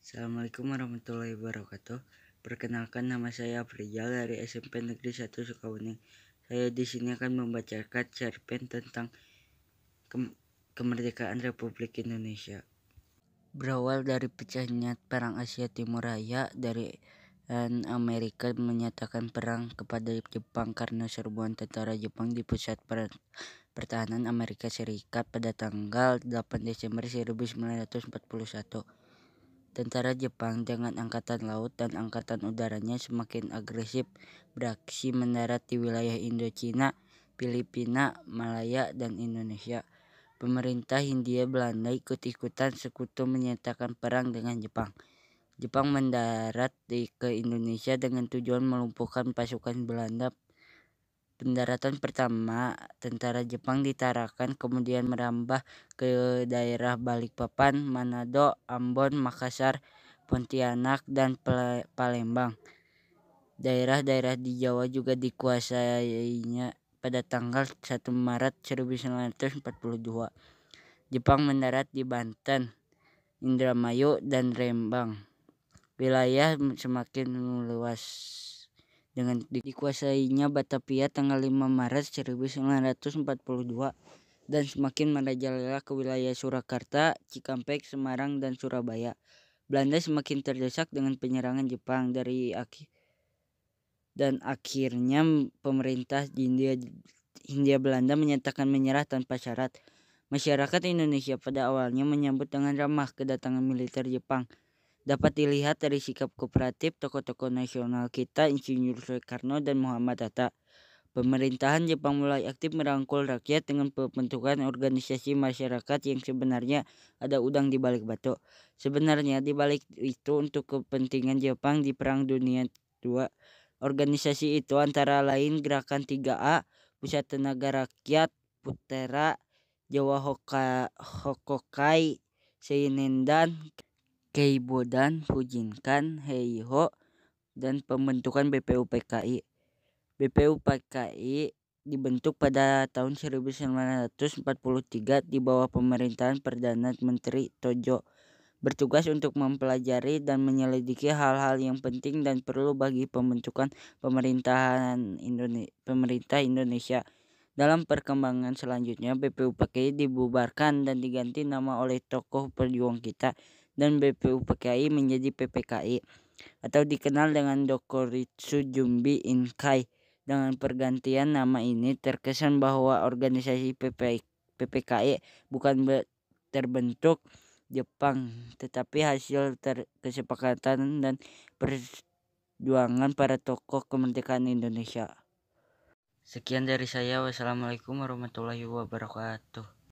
Assalamualaikum warahmatullahi wabarakatuh. Perkenalkan, nama saya Afrizal dari SMP Negeri 1 Sukawuning. Saya di sini akan membacakan cerpen tentang kemerdekaan Republik Indonesia. Berawal dari pecahnya Perang Asia Timur Raya dan Amerika menyatakan perang kepada Jepang karena serbuan tentara Jepang di pusat pertahanan Amerika Serikat pada tanggal 8 Desember 1941. Tentara Jepang dengan angkatan laut dan angkatan udaranya semakin agresif beraksi mendarat di wilayah Indochina, Filipina, Malaya, dan Indonesia. Pemerintah Hindia Belanda ikut-ikutan sekutu menyatakan perang dengan Jepang. Jepang mendarat ke Indonesia dengan tujuan melumpuhkan pasukan Belanda. Pendaratan pertama tentara Jepang di Tarakan, kemudian merambah ke daerah Balikpapan, Manado, Ambon, Makassar, Pontianak, dan Palembang. Daerah-daerah di Jawa juga dikuasainya pada tanggal 1 Maret 1942. Jepang mendarat di Banten, Indramayu, dan Rembang. Wilayah semakin meluas dengan dikuasainya Batavia tanggal 5 Maret 1942 dan semakin merajalela ke wilayah Surakarta, Cikampek, Semarang, dan Surabaya. Belanda semakin terdesak dengan penyerangan Jepang dan akhirnya pemerintah Hindia Belanda menyatakan menyerah tanpa syarat. Masyarakat Indonesia pada awalnya menyambut dengan ramah kedatangan militer Jepang. Dapat dilihat dari sikap kooperatif tokoh-tokoh nasional kita, Insinyur Soekarno dan Muhammad Hatta. Pemerintahan Jepang mulai aktif merangkul rakyat dengan pembentukan organisasi masyarakat yang sebenarnya ada udang di balik batu. Sebenarnya di balik itu untuk kepentingan Jepang di Perang Dunia II. Organisasi itu antara lain Gerakan 3A, Pusat Tenaga Rakyat, Putera, Jawa Hokokai, Seinendan, Keibodan, Fujinkan, Heiho, dan pembentukan BPUPKI. BPUPKI dibentuk pada tahun 1943 di bawah pemerintahan Perdana Menteri Tojo, bertugas untuk mempelajari dan menyelidiki hal-hal yang penting dan perlu bagi pembentukan pemerintah Indonesia. Dalam perkembangan selanjutnya, BPUPKI dibubarkan dan diganti nama oleh tokoh pejuang kita, dan BPUPKI menjadi PPKI atau dikenal dengan Dokuritsu Jumbi Inkai. Dengan pergantian nama ini terkesan bahwa organisasi PPKI bukan terbentuk Jepang, tetapi hasil kesepakatan dan perjuangan para tokoh kemerdekaan Indonesia. Sekian dari saya. Wassalamualaikum warahmatullahi wabarakatuh.